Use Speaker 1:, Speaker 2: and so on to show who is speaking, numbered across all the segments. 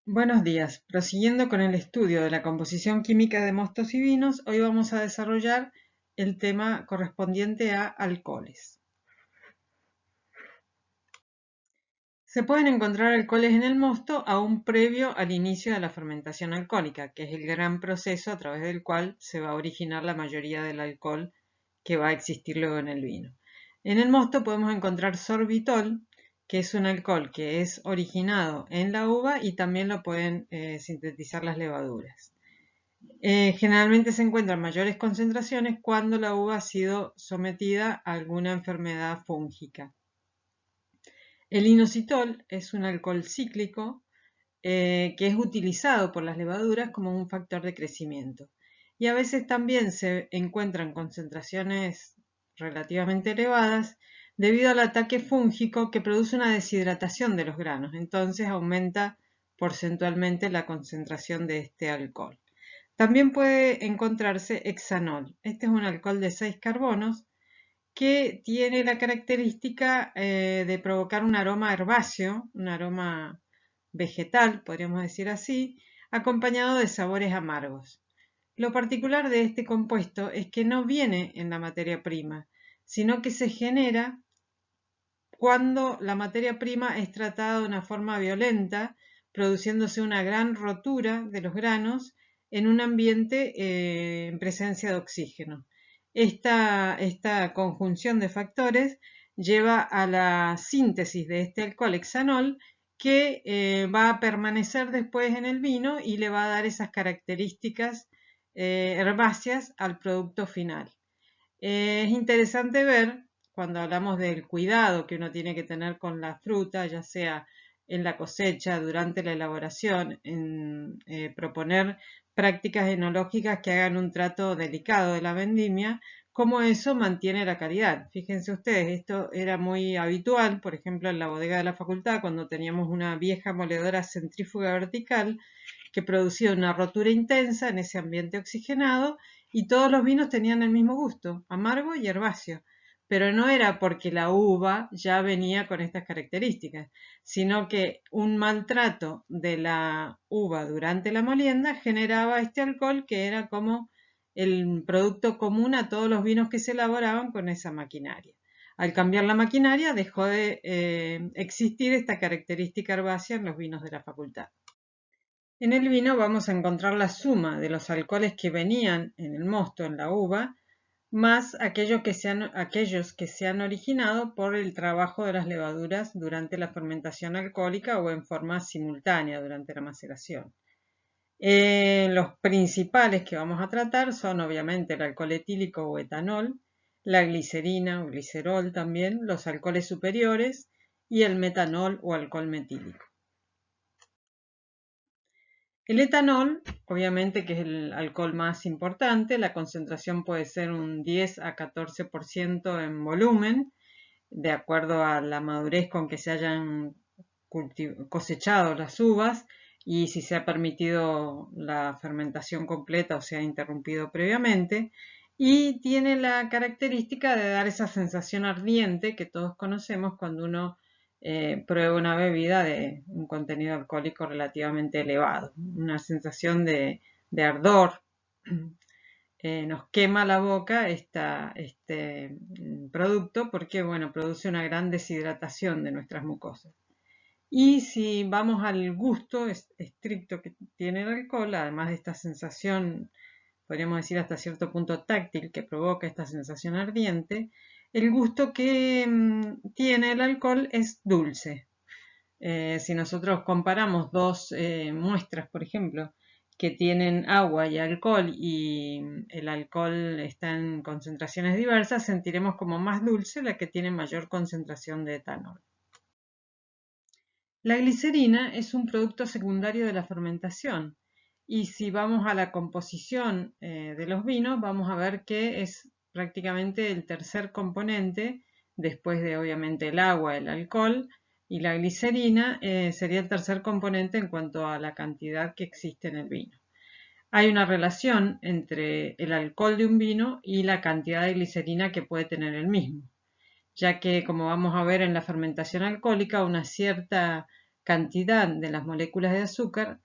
Speaker 1: Buenos días. Prosiguiendo con el estudio de la composición química de mostos y vinos, hoy vamos a desarrollar el tema correspondiente a alcoholes. Se pueden encontrar alcoholes en el mosto aún previo al inicio de la fermentación alcohólica, que es el gran proceso a través del cual se va a originar la mayoría del alcohol que va a existir luego en el vino. En el mosto podemos encontrar sorbitol, que es un alcohol que es originado en la uva y también lo pueden sintetizar las levaduras. Generalmente se encuentran mayores concentraciones cuando la uva ha sido sometida a alguna enfermedad fúngica. El inositol es un alcohol cíclico que es utilizado por las levaduras como un factor de crecimiento. Y a veces también se encuentran concentraciones relativamente elevadas debido al ataque fúngico que produce una deshidratación de los granos. Entonces aumenta porcentualmente la concentración de este alcohol. También puede encontrarse hexanol. Este es un alcohol de 6 carbonos que tiene la característica de provocar un aroma herbáceo, un aroma vegetal, podríamos decir así, acompañado de sabores amargos. Lo particular de este compuesto es que no viene en la materia prima, sino que se genera cuando la materia prima es tratada de una forma violenta, produciéndose una gran rotura de los granos en un ambiente en presencia de oxígeno. Esta conjunción de factores lleva a la síntesis de este alcohol hexanol que va a permanecer después en el vino y le va a dar esas características herbáceas al producto final. Es interesante ver cuando hablamos del cuidado que uno tiene que tener con la fruta, ya sea en la cosecha, durante la elaboración, en proponer prácticas enológicas que hagan un trato delicado de la vendimia, cómo eso mantiene la calidad. Fíjense ustedes, esto era muy habitual, por ejemplo, en la bodega de la facultad, cuando teníamos una vieja moledora centrífuga vertical que producía una rotura intensa en ese ambiente oxigenado y todos los vinos tenían el mismo gusto, amargo y herbáceo. Pero no era porque la uva ya venía con estas características, sino que un maltrato de la uva durante la molienda generaba este alcohol que era como el producto común a todos los vinos que se elaboraban con esa maquinaria. Al cambiar la maquinaria dejó de existir esta característica herbácea en los vinos de la facultad. En el vino vamos a encontrar la suma de los alcoholes que venían en el mosto, en la uva, más aquellos que se han originado por el trabajo de las levaduras durante la fermentación alcohólica o en forma simultánea durante la maceración. Los principales que vamos a tratar son obviamente el alcohol etílico o etanol, la glicerina o glicerol también, los alcoholes superiores y el metanol o alcohol metílico. El etanol, obviamente que es el alcohol más importante, la concentración puede ser un 10 a 14% en volumen, de acuerdo a la madurez con que se hayan cosechado las uvas y si se ha permitido la fermentación completa o se ha interrumpido previamente. Y tiene la característica de dar esa sensación ardiente que todos conocemos cuando uno prueba una bebida de un contenido alcohólico relativamente elevado, una sensación de ardor. Nos quema la boca este producto porque bueno, produce una gran deshidratación de nuestras mucosas. Y si vamos al gusto estricto que tiene el alcohol, además de esta sensación, podríamos decir hasta cierto punto táctil que provoca esta sensación ardiente, el gusto que tiene el alcohol es dulce. Si nosotros comparamos dos muestras, por ejemplo, que tienen agua y alcohol y el alcohol está en concentraciones diversas, sentiremos como más dulce la que tiene mayor concentración de etanol. La glicerina es un producto secundario de la fermentación y si vamos a la composición de los vinos, vamos a ver que es prácticamente el tercer componente, después de obviamente el agua, el alcohol, y la glicerina sería el tercer componente en cuanto a la cantidad que existe en el vino. Hay una relación entre el alcohol de un vino y la cantidad de glicerina que puede tener el mismo, ya que como vamos a ver en la fermentación alcohólica, una cierta cantidad de las moléculas de azúcar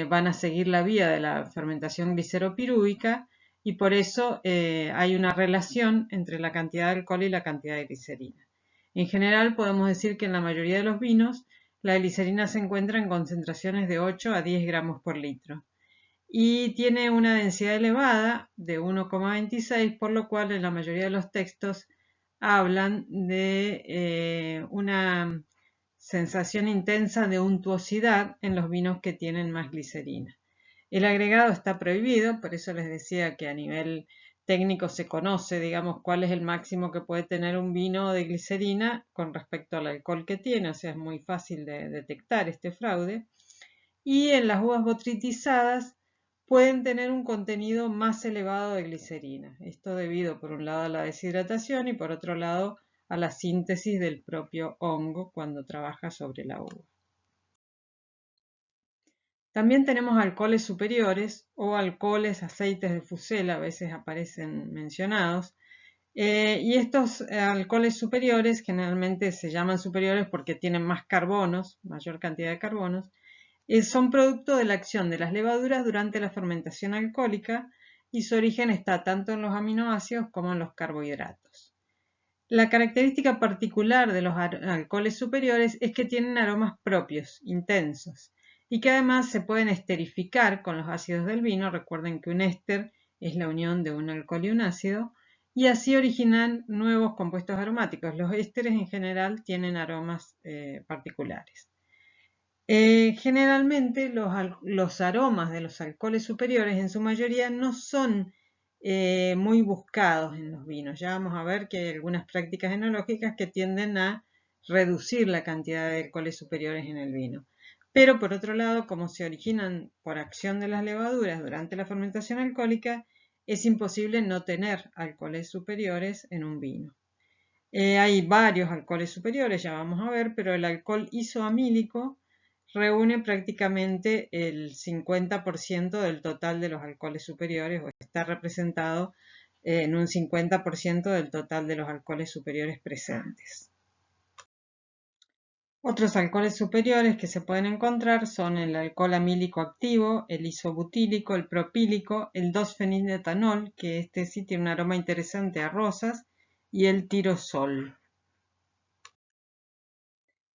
Speaker 1: van a seguir la vía de la fermentación gliceropirúvica y por eso hay una relación entre la cantidad de alcohol y la cantidad de glicerina. En general podemos decir que en la mayoría de los vinos la glicerina se encuentra en concentraciones de 8 a 10 gramos por litro y tiene una densidad elevada de 1,26, por lo cual en la mayoría de los textos hablan de una sensación intensa de untuosidad en los vinos que tienen más glicerina. El agregado está prohibido, por eso les decía que a nivel técnico se conoce, digamos, cuál es el máximo que puede tener un vino de glicerina con respecto al alcohol que tiene, o sea, es muy fácil de detectar este fraude. Y en las uvas botritizadas pueden tener un contenido más elevado de glicerina. Esto debido, por un lado, a la deshidratación y por otro lado, a la síntesis del propio hongo cuando trabaja sobre la uva. También tenemos alcoholes superiores o alcoholes, aceites de fusel, a veces aparecen mencionados. Y estos alcoholes superiores generalmente se llaman superiores porque tienen más carbonos, mayor cantidad de carbonos, son producto de la acción de las levaduras durante la fermentación alcohólica y su origen está tanto en los aminoácidos como en los carbohidratos. La característica particular de los alcoholes superiores es que tienen aromas propios, intensos, y que además se pueden esterificar con los ácidos del vino. Recuerden que un éster es la unión de un alcohol y un ácido, y así originan nuevos compuestos aromáticos. Los ésteres en general tienen aromas particulares. Generalmente los aromas de los alcoholes superiores en su mayoría no son muy buscados en los vinos. Ya vamos a ver que hay algunas prácticas enológicas que tienden a reducir la cantidad de alcoholes superiores en el vino. Pero por otro lado, como se originan por acción de las levaduras durante la fermentación alcohólica, es imposible no tener alcoholes superiores en un vino. Hay varios alcoholes superiores, ya vamos a ver, pero el alcohol isoamílico reúne prácticamente el 50% del total de los alcoholes superiores, o está representado en un 50% del total de los alcoholes superiores presentes. Otros alcoholes superiores que se pueden encontrar son el alcohol amílico activo, el isobutílico, el propílico, el 2-feniletanol, que este sí tiene un aroma interesante a rosas, y el tirosol.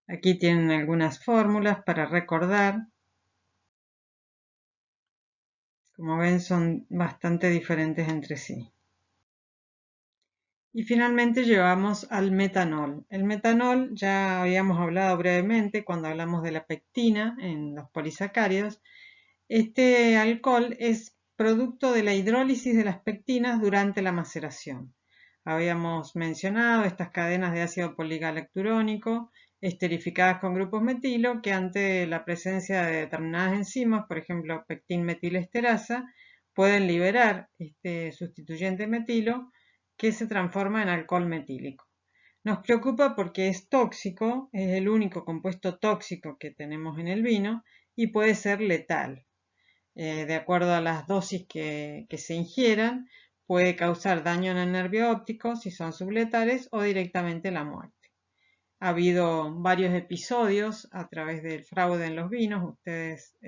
Speaker 1: Aquí tienen algunas fórmulas para recordar. Como ven, son bastante diferentes entre sí. Y finalmente llegamos al metanol. El metanol ya habíamos hablado brevemente cuando hablamos de la pectina en los polisacáridos. Este alcohol es producto de la hidrólisis de las pectinas durante la maceración. Habíamos mencionado estas cadenas de ácido poligalacturónico esterificadas con grupos metilo que ante la presencia de determinadas enzimas, por ejemplo pectinmetilesterasa, pueden liberar este sustituyente metilo que se transforma en alcohol metílico. Nos preocupa porque es tóxico, es el único compuesto tóxico que tenemos en el vino y puede ser letal. De acuerdo a las dosis que se ingieran, puede causar daño en el nervio óptico si son subletales o directamente la muerte. Ha habido varios episodios a través del fraude en los vinos. Ustedes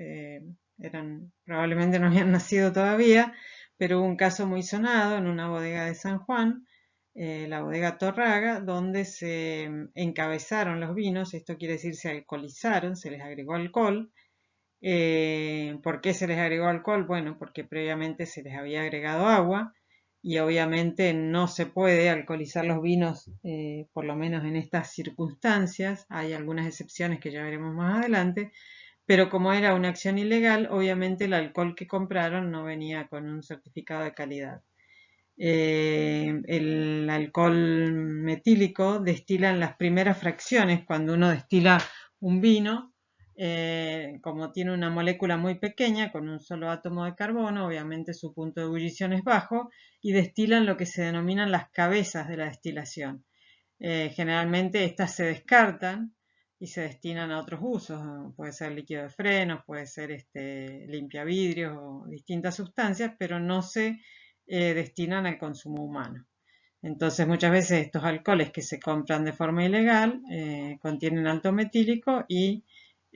Speaker 1: probablemente no habían nacido todavía, pero hubo un caso muy sonado en una bodega de San Juan, la bodega Torraga, donde se encabezaron los vinos. Esto quiere decir se alcoholizaron, se les agregó alcohol. ¿Por qué se les agregó alcohol? Bueno, porque previamente se les había agregado agua y obviamente no se puede alcoholizar los vinos, por lo menos en estas circunstancias. Hay algunas excepciones que ya veremos más adelante, pero como era una acción ilegal, obviamente el alcohol que compraron no venía con un certificado de calidad. El alcohol metílico destila en las primeras fracciones. Cuando uno destila un vino, como tiene una molécula muy pequeña con un solo átomo de carbono, obviamente su punto de ebullición es bajo y destilan lo que se denominan las cabezas de la destilación. Generalmente estas se descartan y se destinan a otros usos. Puede ser líquido de frenos, puede ser limpiavidrios o distintas sustancias, pero no se destinan al consumo humano. Entonces muchas veces estos alcoholes que se compran de forma ilegal contienen alto metílico y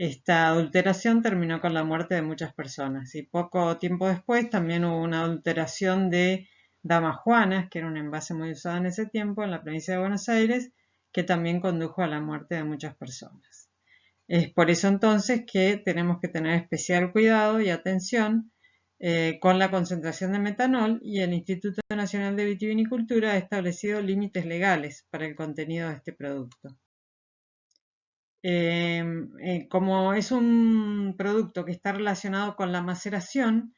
Speaker 1: esta adulteración terminó con la muerte de muchas personas y poco tiempo después también hubo una adulteración de damajuanas, que era un envase muy usado en ese tiempo en la provincia de Buenos Aires, que también condujo a la muerte de muchas personas. Es por eso entonces que tenemos que tener especial cuidado y atención con la concentración de metanol, y el Instituto Nacional de Vitivinicultura ha establecido límites legales para el contenido de este producto. Como es un producto que está relacionado con la maceración,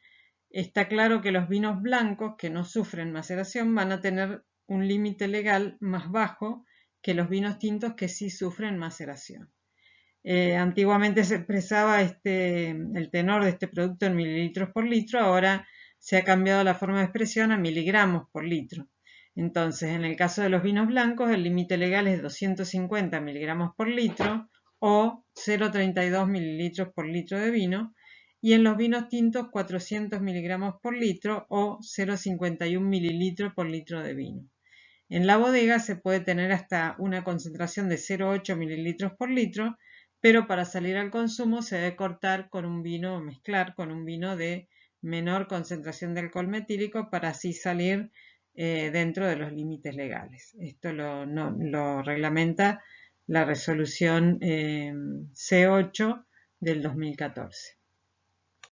Speaker 1: está claro que los vinos blancos que no sufren maceración van a tener un límite legal más bajo que los vinos tintos que sí sufren maceración. Antiguamente se expresaba el tenor de este producto en mililitros por litro, ahora se ha cambiado la forma de expresión a miligramos por litro. Entonces, en el caso de los vinos blancos, el límite legal es 250 miligramos por litro o 0,32 mililitros por litro de vino, y en los vinos tintos 400 miligramos por litro o 0,51 mililitros por litro de vino. En la bodega se puede tener hasta una concentración de 0,8 mililitros por litro, pero para salir al consumo se debe cortar con un vino o mezclar con un vino de menor concentración de alcohol metílico para así salir dentro de los límites legales. Esto lo reglamenta la resolución C8 del 2014.